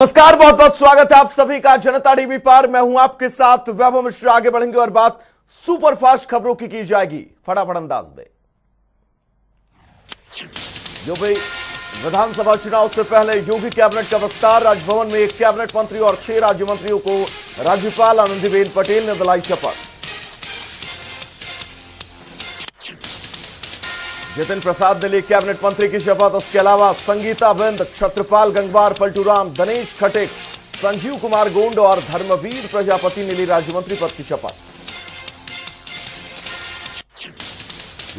नमस्कार, बहुत बहुत स्वागत है आप सभी का जनता टीवी पर। मैं हूं आपके साथ वैभव मिश्र। आगे बढ़ेंगे और बात सुपरफास्ट खबरों की जाएगी फटाफट अंदाज में। जो भाई विधानसभा चुनाव से पहले योगी कैबिनेट का विस्तार। राजभवन में 1 कैबिनेट मंत्री और 6 राज्य मंत्रियों को राज्यपाल आनंदीबेन पटेल ने दिलाई शपथ। जितिन प्रसाद ने ली कैबिनेट मंत्री की शपथ। उसके अलावा संगीता बिंद, छत्रपाल गंगवार, पलटूराम, दिनेश खटिक, संजीव कुमार गोंड और धर्मवीर प्रजापति ने ली राज्य मंत्री पद की शपथ।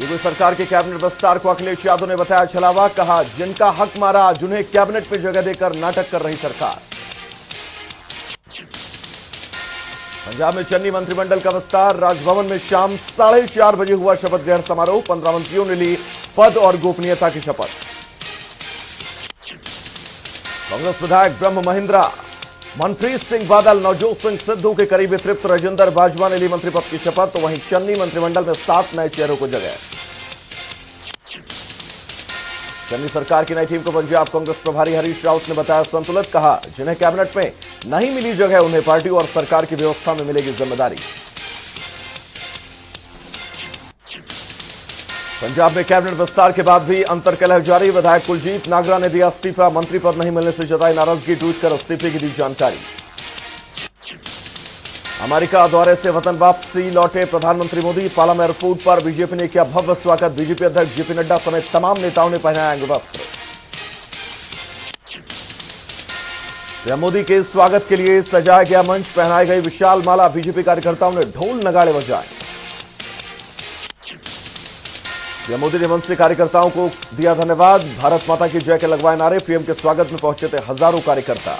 योगी सरकार के कैबिनेट विस्तार को अखिलेश यादव ने बताया छलावा। कहा, जिनका हक मारा जिन्हें कैबिनेट में जगह देकर नाटक कर रही सरकार। पंजाब में चन्नी मंत्रिमंडल का विस्तार। राजभवन में शाम 4:30 बजे हुआ शपथ ग्रहण समारोह। 15 मंत्रियों ने ली पद और गोपनीयता की शपथ। कांग्रेस विधायक ब्रह्म महिंद्रा, मनप्रीत सिंह बादल, नवजोत सिंह सिद्धू के करीबी तृप्त राजेंद्र बाजवा ने ली मंत्री पद की शपथ। तो वहीं चन्नी मंत्रिमंडल में 7 नए चेहरों को जगह। चन्नी सरकार की नई टीम को पंजाब कांग्रेस प्रभारी हरीश रावत ने बताया संतुलित। कहा, जिन्हें कैबिनेट में नहीं मिली जगह उन्हें पार्टी और सरकार की व्यवस्था में मिलेगी जिम्मेदारी। पंजाब में कैबिनेट विस्तार के बाद भी अंतर्कलह जारी। विधायक कुलजीत नागरा ने दिया इस्तीफा। मंत्री पद नहीं मिलने से जताई नाराजगी। ट्वीट कर इस्तीफे की दी जानकारी। अमेरिका दौरे से वतन वापसी लौटे प्रधानमंत्री मोदी। पालम एयरपोर्ट पर बीजेपी ने किया भव्य स्वागत। बीजेपी अध्यक्ष जेपी नड्डा समेत तमाम नेताओं ने पहनाया अंगवस्त्र। पीएम मोदी के स्वागत के लिए सजाया गया मंच, पहनाई गई विशाल माला। बीजेपी कार्यकर्ताओं ने ढोल नगाड़े बजाए। पीएम मोदी ने मंच से कार्यकर्ताओं को दिया धन्यवाद। भारत माता की जय के लगवाए नारे। पीएम के स्वागत में पहुंचे थे हजारों कार्यकर्ता।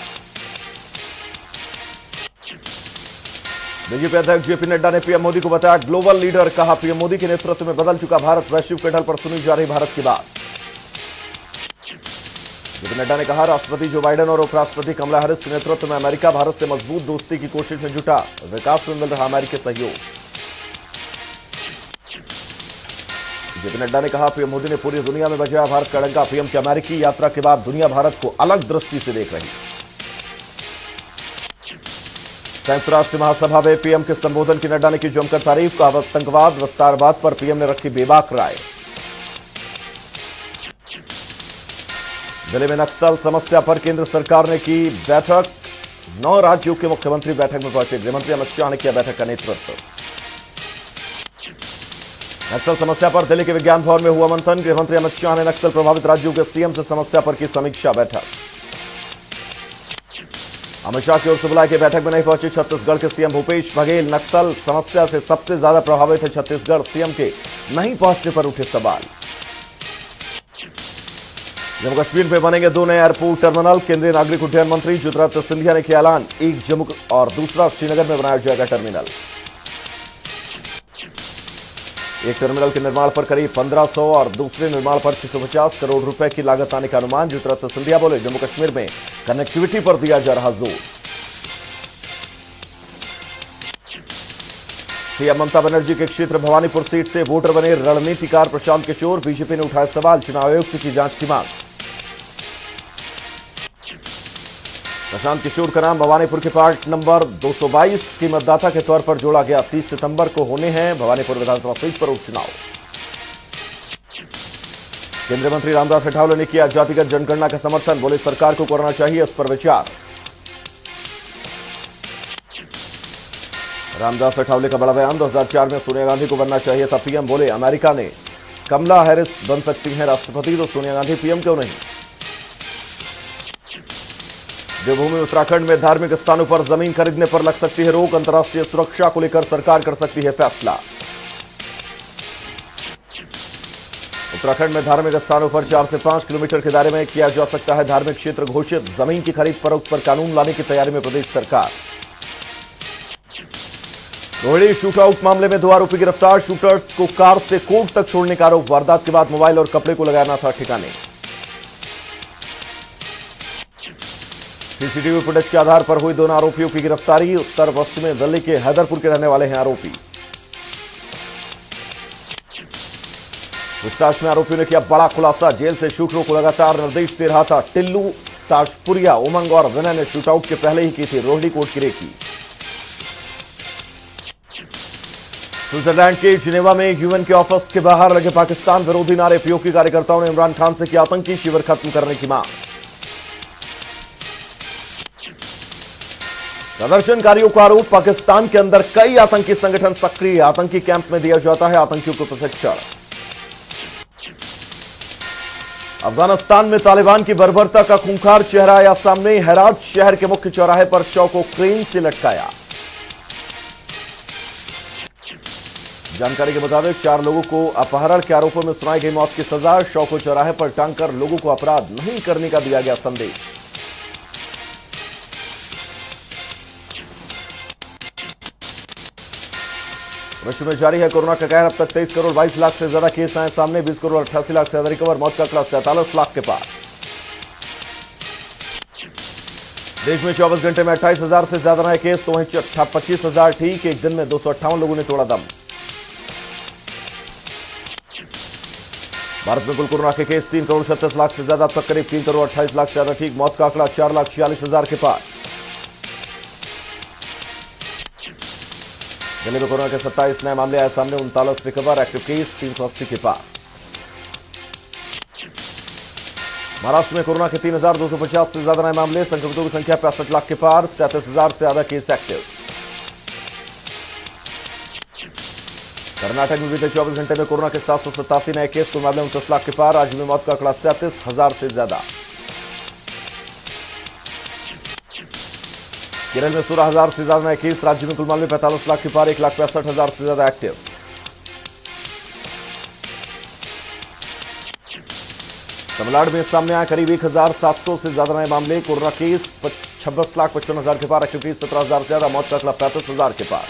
बीजेपी अध्यक्ष जेपी नड्डा ने पीएम मोदी को बताया ग्लोबल लीडर। कहा, पीएम मोदी के नेतृत्व में बदल चुका भारत। वैश्विक पटल पर सुनी जा रही भारत की बात। जेपी नड्डा ने कहा, राष्ट्रपति जो बाइडेन और उपराष्ट्रपति कमला हैरिस के नेतृत्व में अमेरिका भारत से मजबूत दोस्ती की कोशिश में जुटा। विकास में मिल रहा अमेरिकी सहयोग। जेपी नड्डा ने कहा, पीएम मोदी ने पूरी दुनिया में बजाया भारत का डंका। पीएम की अमेरिकी यात्रा के बाद दुनिया भारत को अलग दृष्टि से देख रही। संयुक्त राष्ट्र महासभा में पीएम के संबोधन की नड्डा ने की जमकर तारीफ। का आतंकवाद विस्तारवाद पर पीएम ने रखी बेबाक राय। दिल्ली में नक्सल समस्या पर केंद्र सरकार ने की बैठक। 9 राज्यों के मुख्यमंत्री बैठक में पहुंचे। गृहमंत्री अमित शाह ने किया बैठक का नेतृत्व। नक्सल समस्या पर दिल्ली के विज्ञान भवन में हुआ मंथन। गृहमंत्री अमित शाह ने नक्सल प्रभावित राज्यों के सीएम से समस्या पर की समीक्षा बैठक। अमित शाह की ओर से बुलाई गई बैठक में नहीं पहुंचे छत्तीसगढ़ के सीएम भूपेश बघेल। नक्सल समस्या से सबसे ज्यादा प्रभावित है छत्तीसगढ़। सीएम के नहीं पहुंचने पर उठे सवाल। जम्मू कश्मीर में बनेंगे 2 नए एयरपोर्ट टर्मिनल। केंद्रीय नागरिक उड्डयन मंत्री ज्योतिरादित्य सिंधिया ने किया ऐलान। एक जम्मू और दूसरा श्रीनगर में बनाया जाएगा टर्मिनल। एक टर्मिनल के निर्माण पर करीब 1500 और दूसरे निर्माण पर 650 करोड़ रुपए की लागत आने का अनुमान। ज्योतिरादित्य सिंधिया बोले, जम्मू कश्मीर में कनेक्टिविटी पर दिया जा रहा जोर। सीएम ममता बनर्जी के क्षेत्र भवानीपुर सीट से वोटर बने रणनीतिकार प्रशांत किशोर। बीजेपी ने उठाया सवाल, चुनाव आयोग की जांच की मांग। प्रशांत किशोर का नाम भवानीपुर के पार्ट नंबर 222 की मतदाता के तौर पर जोड़ा गया। 30 सितंबर को होने हैं भवानीपुर विधानसभा सीट पर उपचुनाव। केंद्रीय मंत्री रामदास अठावले ने किया जातिगत जनगणना का समर्थन। बोले, सरकार को करना चाहिए इस पर विचार। रामदास अठावले का बड़ा बयान। 2004 में सोनिया गांधी को बनना चाहिए था पीएम। बोले, अमेरिका ने कमला हैरिस बन सकती हैं राष्ट्रपति, तो सोनिया गांधी पीएम क्यों नहीं। देवभूमि उत्तराखंड में धार्मिक स्थानों पर जमीन खरीदने पर लग सकती है रोक। अंतर्राष्ट्रीय सुरक्षा को लेकर सरकार कर सकती है फैसला। उत्तराखंड में धार्मिक स्थानों पर 4 से 5 किलोमीटर के दायरे में किया जा सकता है धार्मिक क्षेत्र घोषित। जमीन की खरीद फरोख्त पर कानून लाने की तैयारी में प्रदेश सरकार। रोहिणी शूटआउट मामले में 2 आरोपी गिरफ्तार। शूटर्स को कार से कोर्ट तक छोड़ने का आरोप। वारदात के बाद मोबाइल और कपड़े को लगाना था ठिकाने। सीसीटीवी फुटेज के आधार पर हुई दोनों आरोपियों की गिरफ्तारी। उत्तर पश्चिमी दिल्ली के हैदरपुर के रहने वाले हैं आरोपी। पूछताछ में आरोपियों ने किया बड़ा खुलासा। जेल से शूटरों को लगातार निर्देश दे रहा था टिल्लू ताजपुरिया, उमंग और विनय ने शूटआउट के पहले ही की थी रोहिणी कोट की रेकी। स्विट्जरलैंड के जिनेवा में यूएन के ऑफिस के बाहर लगे पाकिस्तान विरोधी नारे, पीओके कार्यकर्ताओं ने इमरान खान से की आतंकी शिविर खत्म करने की मांग। प्रदर्शनकारियों का आरोप, पाकिस्तान के अंदर कई आतंकी संगठन सक्रिय, आतंकी कैंप में दिया जाता है आतंकियों को प्रशिक्षण। अफगानिस्तान में तालिबान की बर्बरता का खूंखार चेहरा आया सामने, हेरात शहर के मुख्य चौराहे पर शव को क्रेन से लटकाया। जानकारी के मुताबिक 4 लोगों को अपहरण के आरोपों में सुनाई गई मौत की सजा, शव को चौराहे पर टांगकर लोगों को अपराध नहीं करने का दिया गया संदेश। विश्व में जारी है कोरोना का कहर, अब तक 23 करोड़ 22 लाख से ज्यादा केस आए सामने, 20 करोड़ 88 लाख से ज्यादा रिकवर, मौत का आंकड़ा 47 लाख के पार। देश में 24 घंटे में 28,000 से ज्यादा नए केस, तो वहीं 25,000 ठीक। एक दिन में 258 लोगों ने तोड़ा दम। भारत में कुल कोरोना के केस 3 करोड़ 36 लाख से ज्यादा, अब तक करीब 3 करोड़ 28 लाख से ज्यादा ठीक, मौत का आंकड़ा 4,46,000 के पार। दिल्ली में कोरोना के 27 नए मामले आए सामने, 39 रिकवर, एक्टिव केस 380 के पार। महाराष्ट्र में कोरोना के 3,250 से ज्यादा नए मामले, संक्रमितों की संख्या 65 लाख के पार, 37,000 से ज्यादा केस एक्टिव। कर्नाटक में बीते 24 घंटे में कोरोना के 787 नए केस, कुल मामले 29 लाख के पार, राज्य में मौत का आंकड़ा 37,000 से ज्यादा। केरल में 16,000 से ज्यादा नए केस, राज्य में कुल मामले 45 लाख के पार, 1,65,000 से ज्यादा एक्टिव। तमिलनाडु में सामने आए करीब 1,700 से ज्यादा नए मामले, कोरोना केस 26,55,000 के पार, एक्टिव केस 17,000 से ज्यादा, मौत का आंकड़ा 35,000 के पार।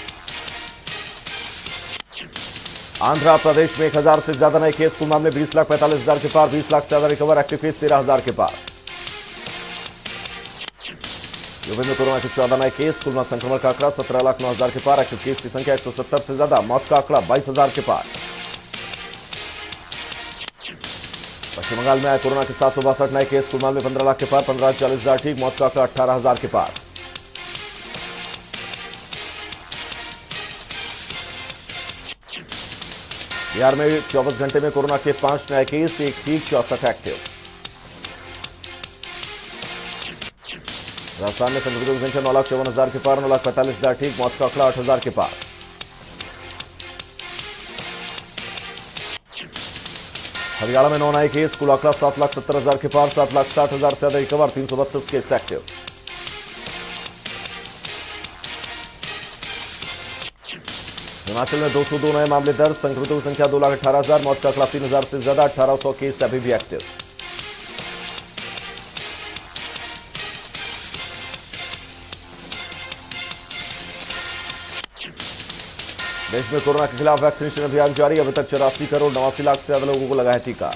आंध्र प्रदेश में 1,000 से ज्यादा नए केस, कुल मामले 20,45,000 के पार, 20 लाख से ज्यादा रिकवर, एक्टिव केस 13,000 के पार। यूपी में कोरोना के 14 नए केस, कुल संक्रमण का आंकड़ा 17,09,000 के पार, एक्टिव केस की संख्या 170 से ज्यादा, मौत का आंकड़ा 22,000 के पार। पश्चिम बंगाल में आए कोरोना के 762 नए केस, कुल मामले 15 लाख के पार, 15,40,000 ठीक, मौत का आंकड़ा 18,000 के पार। बिहार में 24 घंटे में कोरोना के 5 नए केस, 1 ठीक, 64 एक्टिव। राजस्थान में संक्रमितों की संख्या 9,54,000 के पार, 9,45,000 ठीक, मौत का आंकड़ा 8,000 के पार। हरियाणा में 9 नए केस, कुल आंकड़ा 7,70,000 के पार, 7,60,000 से ज्यादा रिकवर, 332 केस एक्टिव। हिमाचल में 202 नए मामले दर्ज, संक्रमितों की संख्या 2,18,000, मौत का आंकड़ा 3,000 से ज्यादा, 1,800 केस अभी भी एक्टिव। देश में कोरोना के खिलाफ वैक्सीनेशन अभियान जारी, अभी तक 84 करोड़ 89 लाख से ज्यादा लोगों को लगा है टीका।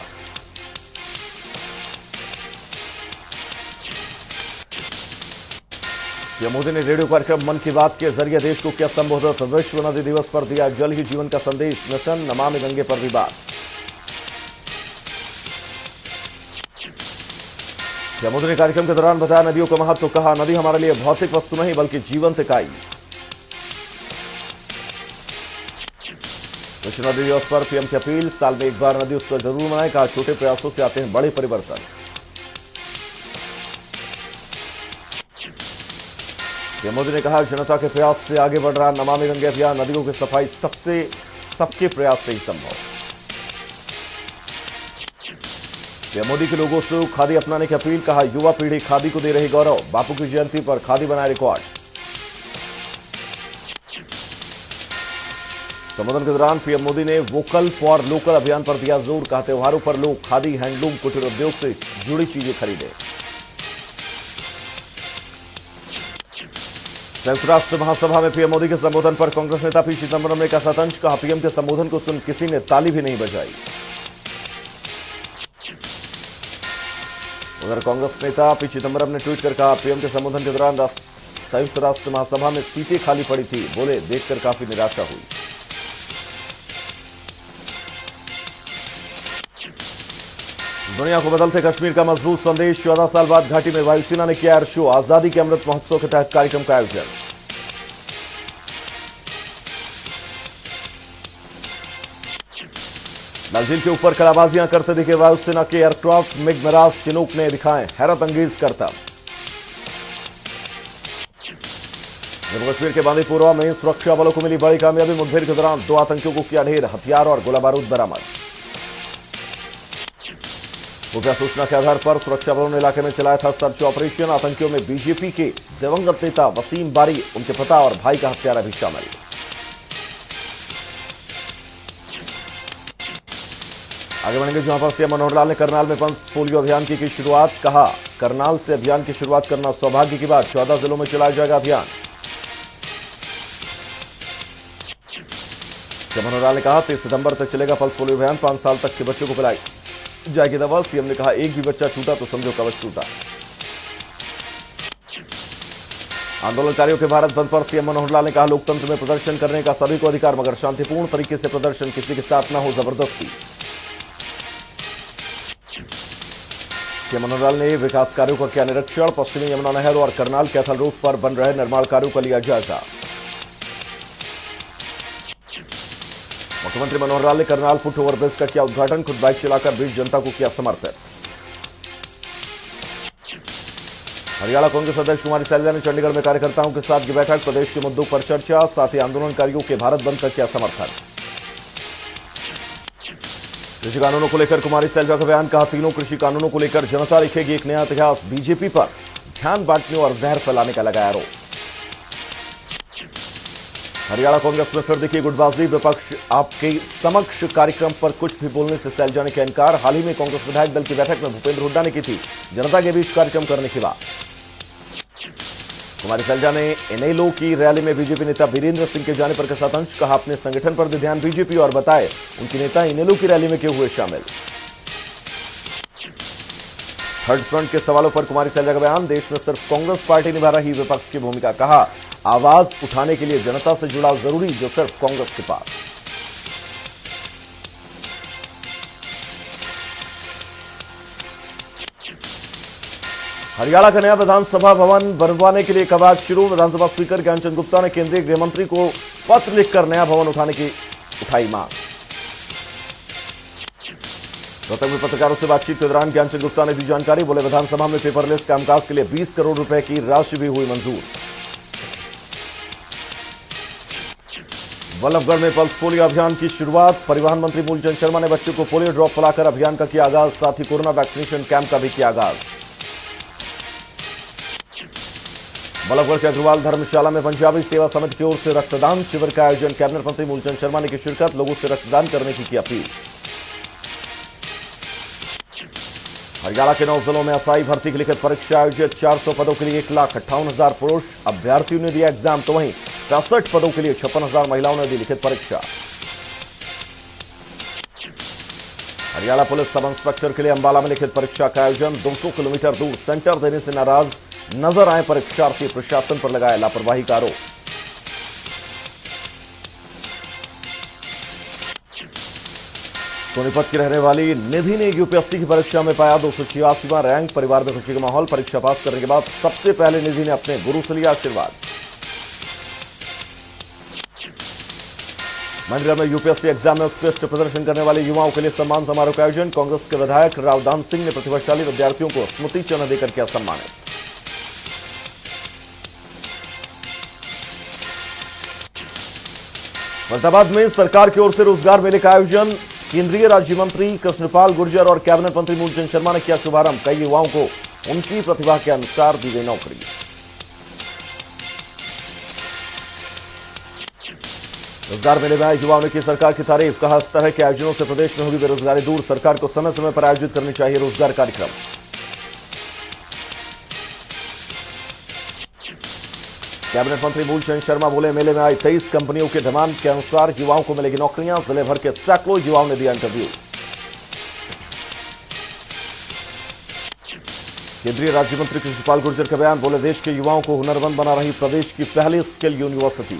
पीएम मोदी ने रेडियो कार्यक्रम मन की बात के जरिए देश को किया संबोधित, विश्व नदी दिवस पर दिया जल ही जीवन का संदेश, मिशन नमामि गंगे पर भी बात। पीएम मोदी ने कार्यक्रम के दौरान बताया नदियों का महत्व, कहा नदी हमारे लिए भौतिक वस्तु नहीं बल्कि जीवंत इकाई। विश्व नदी दिवस पर पीएम की अपील, साल में एक बार नदी उत्सव जरूर मनाएं, कहा छोटे प्रयासों से आते हैं बड़े परिवर्तन। पीएम मोदी ने कहा जनता के प्रयास से आगे बढ़ रहा नमामि गंगे अभियान, नदियों की सफाई सबके प्रयास से ही संभव। पीएम मोदी के लोगों से खादी अपनाने की अपील, कहा युवा पीढ़ी खादी को दे रही गौरव, बापू की जयंती पर खादी बनाए रिकॉर्ड। संबोधन के दौरान पीएम मोदी ने वोकल फॉर लोकल अभियान पर दिया जोर, कहा त्योहारों पर लोग खादी, हैंडलूम, कुटीर उद्योग से जुड़ी चीजें खरीदें। संयुक्त राष्ट्र महासभा में पीएम मोदी के संबोधन पर कांग्रेस नेता पी चिदंबरम ने कहा तंज, कहा पीएम के संबोधन को सुन किसी ने ताली भी नहीं बजाई। उधर कांग्रेस नेता पी चिदंबरम ने ट्वीट कर कहा पीएम के संबोधन के दौरान संयुक्त राष्ट्र महासभा में सीटें खाली पड़ी थी, बोले देखकर काफी निराशा हुई। दुनिया को बदलते कश्मीर का मजबूत संदेश। 14 साल बाद घाटी में वायुसेना ने किया एयर शो। आजादी के अमृत महोत्सव के तहत कार्यक्रम का आयोजन। डल झील के ऊपर कलाबाजियां करते दिखे वायुसेना के एयरक्राफ्ट। मिग मिराज चिनूक ने दिखाए हैरत अंगेज करतब। जम्मू कश्मीर के बांदीपुरा में सुरक्षा बलों को मिली बड़ी कामयाबी। मुठभेड़ के दौरान 2 आतंकियों को किया ढेर। हथियार और गोला बारूद बरामद। खुफिया सूचना के आधार पर सुरक्षा बलों ने इलाके में चलाया था सर्च ऑपरेशन। आतंकियों में बीजेपी के दिवंगत नेता वसीम बारी, उनके पिता और भाई का हत्यारा भी शामिल। आगे बढ़ेंगे जहां पर सीएम मनोहर लाल ने करनाल में पल्स पोलियो अभियान की शुरुआत। कहा, करनाल से अभियान की शुरुआत करना सौभाग्य की बात। 14 जिलों में चलाया जाएगा अभियान। सीएम मनोहर लाल ने कहा 23 सितंबर तक चलेगा पल्स पोलियो अभियान। 5 साल तक के बच्चों को पिलाई जाएगी दवा। सीएम ने कहा, एक भी बच्चा छूटा तो समझो कवच टूटा। आंदोलनकारियों के भारत बंद पर सीएम मनोहर लाल ने कहा, लोकतंत्र में प्रदर्शन करने का सभी को अधिकार, मगर शांतिपूर्ण तरीके से प्रदर्शन, किसी के साथ न हो जबरदस्ती। सीएम मनोहर लाल ने विकास कार्यों का किया निरीक्षण। पश्चिमी यमुना नहर और करनाल कैथल रूट पर बन रहे निर्माण कार्यों का लिया जायजा। मुख्यमंत्री मनोहर लाल ने करनाल फुट ओवरब्रिज का किया उद्घाटन। खुद बाइक चलाकर बीच जनता को किया समर्पित। हरियाणा कांग्रेस अध्यक्ष कुमारी सैलजा ने चंडीगढ़ में कार्यकर्ताओं के साथ की बैठक। प्रदेश के मुद्दों पर चर्चा, साथ ही आंदोलनकारियों के भारत बंद का किया समर्थन। कृषि कानूनों को लेकर कुमारी सैलजा का बयान। कहा, तीनों कृषि कानूनों को लेकर जनता लिखेगी एक नया इतिहास। बीजेपी पर ध्यान बांटने और जहर फैलाने का लगाया आरोप। हरियाणा कांग्रेस में फिर दिखी गुटबाजी। विपक्ष आपके समक्ष कार्यक्रम पर कुछ भी बोलने से सैलजा ने किया इनकार। हाल ही में कांग्रेस विधायक दल की बैठक में भूपेंद्र हुड्डा ने की थी जनता के बीच कार्यक्रम करने की बात। कुमारी सैलजा ने इनेलो की रैली में बीजेपी नेता वीरेंद्र सिंह के जाने पर कसा तंज। कहा, अपने संगठन पर दे ध्यान बीजेपी और बताए उनके नेता इनेलो की रैली में क्यों हुए शामिल। थर्ड फ्रंट के सवालों पर कुमारी सैलजा का बयान। देश में सिर्फ कांग्रेस पार्टी निभा रही विपक्ष की भूमिका। कहा, आवाज उठाने के लिए जनता से जुड़ाव जरूरी, जो सिर्फ कांग्रेस के पास। हरियाणा का नया विधानसभा भवन बनवाने के लिए कवायद शुरू। विधानसभा स्पीकर ज्ञानचंद गुप्ता ने केंद्रीय गृह मंत्री को पत्र लिखकर नया भवन उठाने की उठाई मांग। रोहतक में पत्रकारों से बातचीत के दौरान ज्ञानचंद गुप्ता ने दी जानकारी। बोले, विधानसभा में पेपरलेस कामकाज के लिए 20 करोड़ रुपए की राशि भी हुई मंजूर। बल्लभगढ़ में पल्स पोलियो अभियान की शुरुआत। परिवहन मंत्री मूलचंद शर्मा ने बच्चों को पोलियो ड्रॉप पिलाकर अभियान का किया आगाज। साथ ही कोरोना वैक्सीनेशन कैंप का भी किया आगाज। बल्लभगढ़ के अग्रवाल धर्मशाला में पंजाबी सेवा समिति की ओर से रक्तदान शिविर का आयोजन। कैबिनेट मंत्री मूलचंद शर्मा ने की शिरकत। लोगों से रक्तदान करने की अपील। हरियाणा के 9 जिलों में असाई भर्ती की लिखित परीक्षा आयोजित। 400 पदों के लिए 1,58,000 पुरुष अभ्यर्थियों ने दिया एग्जाम, तो वहीं 65 पदों के लिए 56,000 महिलाओं ने दी लिखित परीक्षा। हरियाणा पुलिस सब इंस्पेक्टर के लिए अंबाला में लिखित परीक्षा का आयोजन। 200 किलोमीटर दूर सेंटर देने से नाराज नजर आए परीक्षार्थी। प्रशासन पर लगाया लापरवाही का आरोप। सोनीपत की रहने वाली निधि ने यूपीएससी की परीक्षा में पाया 286वां रैंक। परिवार में खुशी का माहौल। परीक्षा पास करने के बाद सबसे पहले निधि ने अपने गुरु से लिया आशीर्वाद। मंडला में यूपीएससी एग्जाम में उत्कृष्ट प्रदर्शन करने वाले युवाओं के लिए सम्मान समारोह का आयोजन। कांग्रेस के विधायक रावदान सिंह ने प्रतिभाशाली विद्यार्थियों को स्मृति चिन्ह देकर किया सम्मानित। फरीदाबाद में सरकार की ओर से रोजगार मेले का आयोजन। केंद्रीय राज्य मंत्री कृष्णपाल गुर्जर और कैबिनेट मंत्री मूलचंद शर्मा ने किया शुभारंभ। कई युवाओं को उनकी प्रतिभा के अनुसार दी गई नौकरी। रोजगार मेले में आए युवाओं ने की सरकार की तारीफ। कहा, इस तरह के आयोजनों से प्रदेश में होगी बेरोजगारी दूर। सरकार को समय समय पर आयोजित करनी चाहिए रोजगार कार्यक्रम। कैबिनेट मंत्री मूलचंद शर्मा बोले, मेले में आई 23 कंपनियों के डिमांड के अनुसार युवाओं को मिलेगी नौकरियां। जिले भर के सैकड़ों युवाओं ने दिया इंटरव्यू। केंद्रीय राज्य मंत्री कृष्णपाल गुर्जर का बयान। बोले, देश के युवाओं को हुनरमंद बना रही प्रदेश की पहली स्किल यूनिवर्सिटी।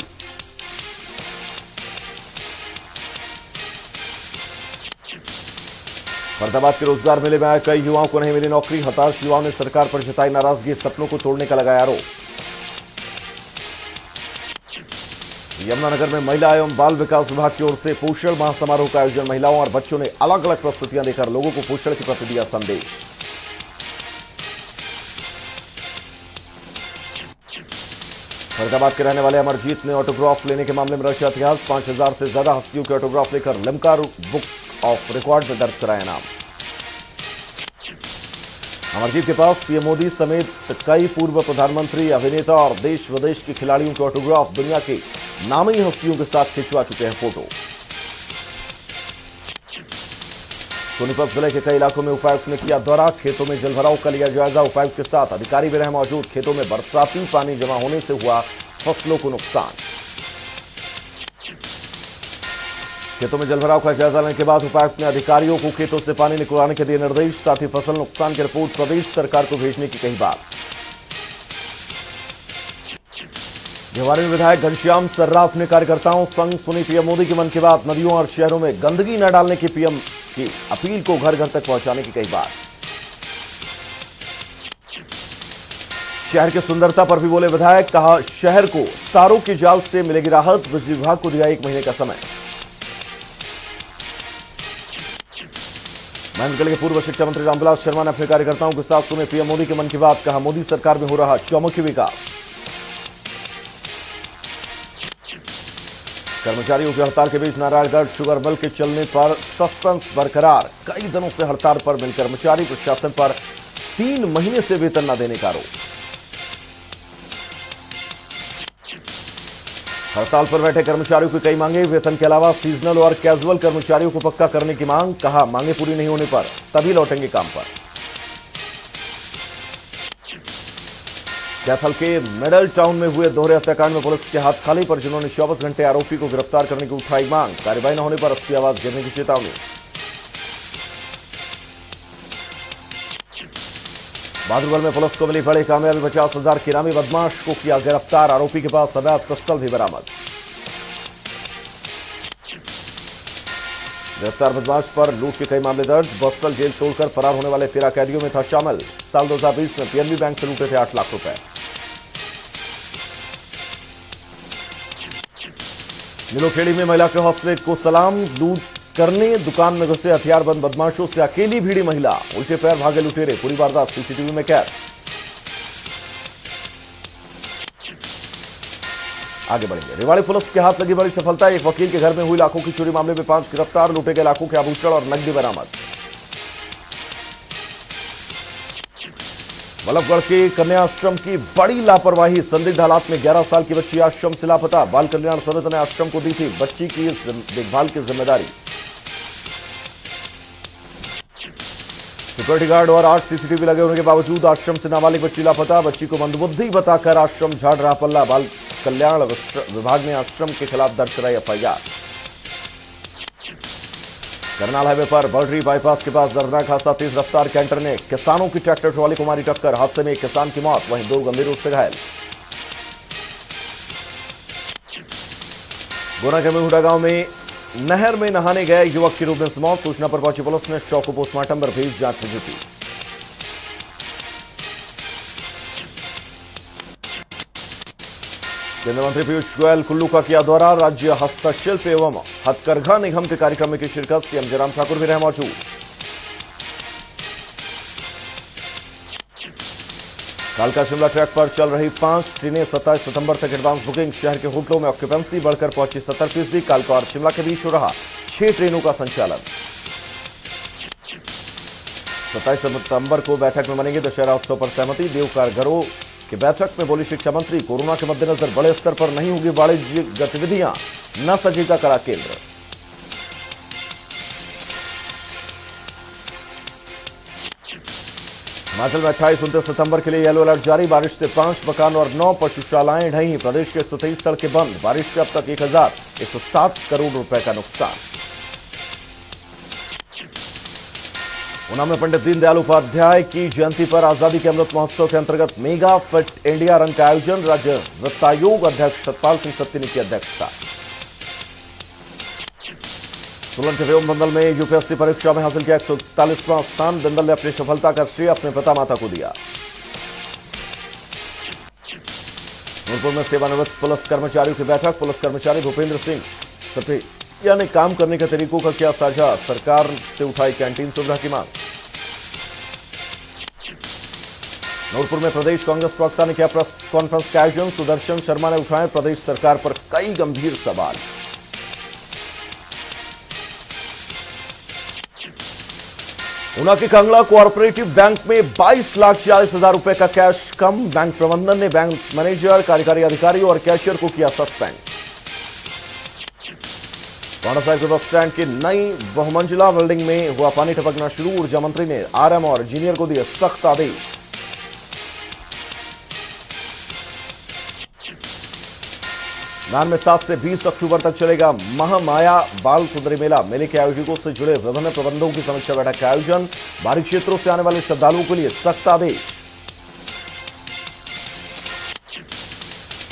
फरीदाबाद के रोजगार मेले में आए कई युवाओं को नहीं मिली नौकरी। हताश युवाओं ने सरकार पर जताई नाराजगी। सपनों को तोड़ने का लगाया आरोप। यमुनानगर में महिला एवं बाल विकास विभाग की ओर से पोषण माह समारोह का आयोजन। महिलाओं और बच्चों ने अलग अलग प्रस्तुतियां देकर लोगों को पोषण के प्रति दिया संदेश। फरीदाबाद के रहने वाले अमरजीत ने ऑटोग्राफ लेने के मामले में रचा इतिहास। 5000 से ज्यादा हस्तियों के ऑटोग्राफ लेकर लिम्का बुक ऑफ रिकॉर्ड में दर्ज कराया नाम। अमरजीत के पास पीएम मोदी समेत कई पूर्व प्रधानमंत्री, अभिनेता और देश विदेश के खिलाड़ियों के ऑटोग्राफ दुनिया के नामी हस्तियों के साथ खिंचवा चुके हैं फोटो। सोनीपत जिले के कई इलाकों में उपायुक्त ने किया दौरा। खेतों में जलभराव का लिया जायजा। उपायुक्त के साथ अधिकारी भी रहे मौजूद। खेतों में बरसाती पानी जमा होने से हुआ फसलों को नुकसान। खेतों में जलभराव का जायजा लेने के बाद उपायुक्त ने अधिकारियों को खेतों से पानी निकलवाने के दिए निर्देश। साथ ही फसल नुकसान की रिपोर्ट प्रदेश सरकार को भेजने की कही बात। भिवानी में विधायक घनश्याम सर्राफ ने कार्यकर्ताओं संग सुनी पीएम मोदी की मन की बात। नदियों और शहरों में गंदगी न डालने की पीएम की अपील को घर घर तक पहुंचाने की कही बात। शहर की सुंदरता पर भी बोले विधायक। कहा शहर को तारों के जाल से मिलेगी राहत। बिजली विभाग को दिया 1 महीने का समय। महेंद्रगढ़ के पूर्व शिक्षा मंत्री रामविलास शर्मा ने अपने कार्यकर्ताओं के साथ सुने पीएम मोदी की मन की बात। कहा मोदी सरकार में हो रहा चौमुखी विकास। कर्मचारियों की हड़ताल के बीच नारायणगढ़ शुगर मिल के चलने पर सस्पेंस बरकरार। कई दिनों से हड़ताल पर मिल कर्मचारी प्रशासन पर 3 महीने से वेतन न देने का आरोप। हड़ताल पर बैठे कर्मचारियों की कई मांगे। वेतन के अलावा सीजनल और कैजुअल कर्मचारियों को पक्का करने की मांग। कहा मांगे पूरी नहीं होने पर तभी लौटेंगे काम पर। कैथल के मिडल टाउन में हुए दोहरे हत्याकांड में पुलिस के हाथ खाली। पर जिन्होंने 24 घंटे आरोपी को गिरफ्तार करने की उठाई मांग। कार्रवाई न होने पर असली आवाज गिरने की चेतावनी। बहादुरगढ़ में पुलिस को मिली बड़ी कामयाबी। 50,000 के इनामी बदमाश को किया गिरफ्तार। आरोपी के पास अवैध पिस्टल भी बरामद। गिरफ्तार बदमाश पर लूट के कई मामले दर्ज। बस्तर जेल तोड़कर फरार होने वाले 13 कैदियों में था शामिल। साल 2020 में पीएनबी बैंक से लूटे थे 8 लाख रुपए। नीलोखेड़ी में महिला के हौसले को सलाम। लूट करने दुकान में घुसे हथियारबंद बदमाशों से अकेली भिड़ी महिला। उल्टे पैर भागे लुटेरे। पूरी वारदात सीसीटीवी में कैद। आगे बढ़ेंगे। रेवाड़ी पुलिस के हाथ लगी बड़ी सफलता। एक वकील के घर में हुई लाखों की चोरी मामले में 5 गिरफ्तार। लूटे गए लाखों के आभूषण और नकदी बरामद। बल्लभगढ़ के कन्या आश्रम की बड़ी लापरवाही। संदिग्ध हालात में 11 साल की बच्ची आश्रम से लापता। बाल कल्याण समिति ने आश्रम को दी थी बच्ची की देखभाल की जिम्मेदारी। सिक्योरिटी गार्ड और 8 सीसीटीवी लगे होने के बावजूद आश्रम से नाबालिग बच्ची लापता। बच्ची को मंदबुद्धि बताकर आश्रम झाड़ रहा पल्ला। बाल कल्याण विभाग ने आश्रम के खिलाफ दर्ज कराई एफआईआर। करनाल हाईवे पर बर्डरी बाईपास के पास दर्दनाक हादसा। तेज रफ्तार कैंटर ने किसानों की ट्रैक्टर ट्रॉली को मारी टक्कर। हादसे में एक किसान की मौत, वहीं 2 गंभीर रूप से घायल। गुना के मेहुडा गांव में नहर में नहाने गए युवक की डूबने से मौत। सूचना पर पहुंची पुलिस ने शव को पोस्टमार्टम पर भेज जांच में जुटी। केंद्रीय मंत्री पीयूष गोयल कुल्लू का किया दौरा। राज्य हस्तशिल्प एवं हथकरघा निगम के कार्यक्रम में की शिरकत। सीएम जयराम ठाकुर भी रहे मौजूद। कालका शिमला ट्रैक पर चल रही 5 ट्रेनें 27 सितंबर तक एडवांस बुकिंग। शहर के होटलों में ऑक्यूपेंसी बढ़कर पहुंची 70%। कालका और शिमला के बीच हो रहा 6 ट्रेनों का संचालन। 27 सितंबर को बैठक में बनेगी दशहरा उत्सव पर सहमति। देवघरों की बैठक में बोली शिक्षा मंत्री। कोरोना के मद्देनजर बड़े स्तर पर नहीं होगी वाणिज्यिक गतिविधियां। न सजेगा कड़ा केंद्र। हिमाचल में 28-29 सितंबर के लिए येलो अलर्ट जारी। बारिश से 5 मकान और 9 पशुशालाएं ढही। प्रदेश के 123 सड़कें बंद। बारिश से अब तक 1107 करोड़ रुपए का नुकसान। ऊना में पंडित दीनदयाल उपाध्याय की जयंती पर आजादी के अमृत महोत्सव के अंतर्गत मेगा फिट इंडिया रन का आयोजन। राज्य वित्तायोग अध्यक्ष सतपाल सिंह सत्ती ने की अध्यक्षता। सोलन के व्योम मंडल में यूपीएससी परीक्षा में हासिल किया 141वां स्थान। बिंदल ने अपनी सफलता का श्रेय अपने पिता माता को दिया। नूरपुर में सेवानिवृत्त पुलिस कर्मचारियों की बैठक। पुलिस कर्मचारी भूपेंद्र सिंह सप्रिया ने काम करने के तरीकों का किया साझा। सरकार से उठाई कैंटीन सुविधा की मांग। नूरपुर में प्रदेश कांग्रेस प्रवक्ता ने किया प्रेस कॉन्फ्रेंस का आयोजन। सुदर्शन शर्मा ने उठाए प्रदेश सरकार पर कई गंभीर सवाल। ऊना के कंगला कोऑपरेटिव बैंक में 22,40,000 रुपए का कैश कम। बैंक प्रबंधन ने बैंक मैनेजर, कार्यकारी अधिकारी और कैशियर को किया सस्पेंड। पांडा साहिब के बस स्टैंड की नई बहुमंजिला बिल्डिंग में हुआ पानी टपकना शुरू। ऊर्जा मंत्री ने आरएम और इंजीनियर को दिए सख्त आदेश। नान में 7 से 20 अक्टूबर तक चलेगा महामाया बाल सुंदरी मेला। मेले के आयोजकों से जुड़े विभिन्न प्रबंधों की समीक्षा बैठक का आयोजन। बाहरी क्षेत्रों से आने वाले श्रद्धालुओं के लिए सख्त आदेश।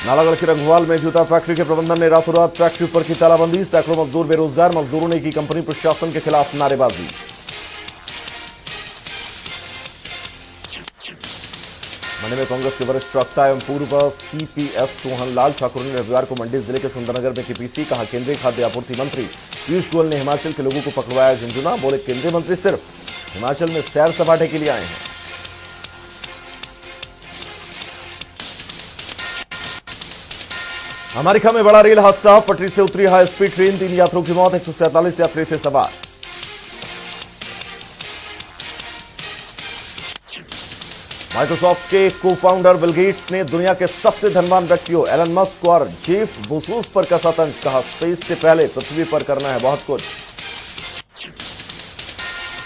नालागढ़ के रंगवाल में जूता फैक्ट्री के प्रबंधन ने रातों रात फैक्ट्री पर की तालाबंदी। सैकड़ों मजदूर बेरोजगार। मजदूरों ने की कंपनी प्रशासन के खिलाफ नारेबाजी। मंडी में कांग्रेस के वरिष्ठ प्रवक्ता एवं पूर्व सीपीएस सोहन लाल ठाकुर ने रविवार को मंडी जिले के सुंदरनगर में केपीसी कहा। केंद्रीय खाद्य आपूर्ति मंत्री पीयूष गोयल ने हिमाचल के लोगों को पकड़वाया झुंझुना। बोले केंद्रीय मंत्री सिर्फ हिमाचल में सैर सपाटे के लिए आए हैं। अमेरिका में बड़ा रेल हादसा। पटरी से उतरी हाई स्पीड ट्रेन। 3 यात्रियों की मौत। 147 यात्री थे सवार। माइक्रोसॉफ्ट के को फाउंडर बिल गेट्स ने दुनिया के सबसे धनवान व्यक्तियों एलन मस्क और जेफ बेजोस पर कसा तंज। कहा स्पेस से पहले पृथ्वी पर करना है बहुत कुछ।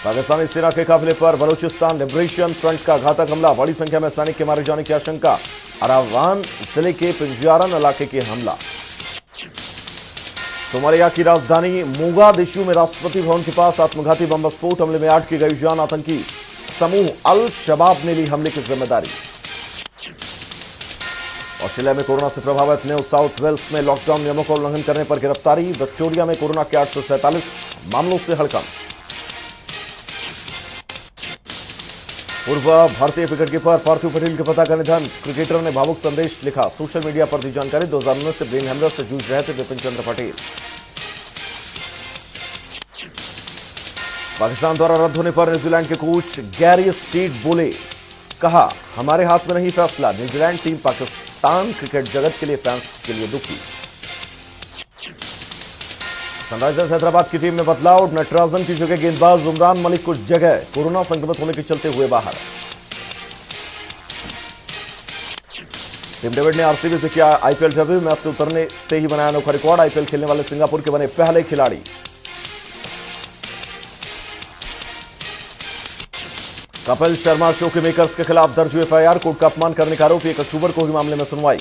पाकिस्तानी सेना के काफिले पर बलूचिस्तान लिबरेशन फ्रंट का घातक हमला। बड़ी संख्या में सैनिक के मारे जाने की आशंका। अरावान जिले के पिंजियारन इलाके के हमला। सोमालिया की राजधानी मोगादिशु में राष्ट्रपति भवन के पास आत्मघाती बम विस्फोट। हमले में 8 की गई जान। आतंकी समूह अल शबाब ने ली हमले की जिम्मेदारी। ऑस्ट्रेलिया में कोरोना से प्रभावित न्यू साउथ वेल्स में लॉकडाउन नियमों का उल्लंघन करने पर गिरफ्तारी। विक्टोरिया में कोरोना के 847 मामलों से हड़कंप। पूर्व भारतीय विकेटकीपर पार्थिव पटेल के पिता का निधन। क्रिकेटर ने भावुक संदेश लिखा। सोशल मीडिया पर दी जानकारी। 2019 से ब्रेन हैमरेज से जूझ रहे थे विपिन चंद्र पटेल। पाकिस्तान द्वारा रद्द होने पर न्यूजीलैंड के कोच गैरी स्टेट बोले, कहा हमारे हाथ में नहीं फैसला। न्यूजीलैंड टीम पाकिस्तान क्रिकेट जगत के लिए फैंस के लिए दुखी। सनराइजर्स हैदराबाद की टीम में बदलाव। नटराजन की जगह गेंदबाज उमरान मलिक को जगह। कोरोना संक्रमित होने के चलते हुए बाहर। टीम डेविड ने आरसीबी से किया आईपीएल डेब्यू। मैच से उतरने से ही बनाया अनोखा रिकॉर्ड। आईपीएल खेलने वाले सिंगापुर के बने पहले खिलाड़ी। कपिल शर्मा शो के मेकर्स के खिलाफ दर्ज हुई एफआईआर। कोर्ट का अपमान करने का आरोप। 1 अक्टूबर को हुई मामले में सुनवाई।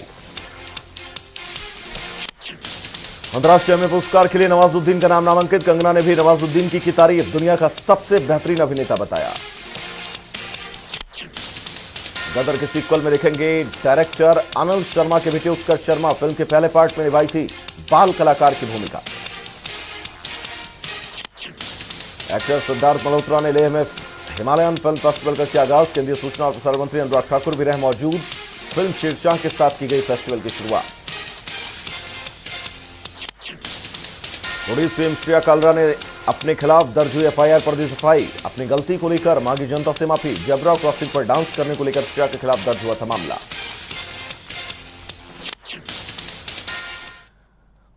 अंतर्राष्ट्रीय में पुरस्कार के लिए नवाजुद्दीन का नाम नामांकित। कंगना ने भी नवाजुद्दीन की तारीफ दुनिया का सबसे बेहतरीन अभिनेता बताया। गदर के सीक्वल में देखेंगे डायरेक्टर आनंद शर्मा के बेटे उत्कर्ष शर्मा। फिल्म के पहले पार्ट में निभाई थी बाल कलाकार की भूमिका। एक्टर सिद्धार्थ मल्होत्रा ने लेह में हिमालयन फिल्म फेस्टिवल का किया आगाज। केंद्रीय सूचना और प्रसारण मंत्री अनुराग ठाकुर भी रहे मौजूद। फिल्म शेरशाह के साथ की गई फेस्टिवल की शुरुआत। पुलिस सीएम श्रेया कालरा ने अपने खिलाफ दर्ज हुई एफआईआर पर दी सफाई। अपनी गलती को लेकर मांगी जनता से माफी। जेब्रा क्रॉसिंग पर डांस करने को लेकर श्रेया के खिलाफ दर्ज हुआ था मामला।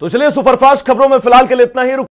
तो चलिए सुपरफास्ट खबरों में फिलहाल के लिए इतना ही।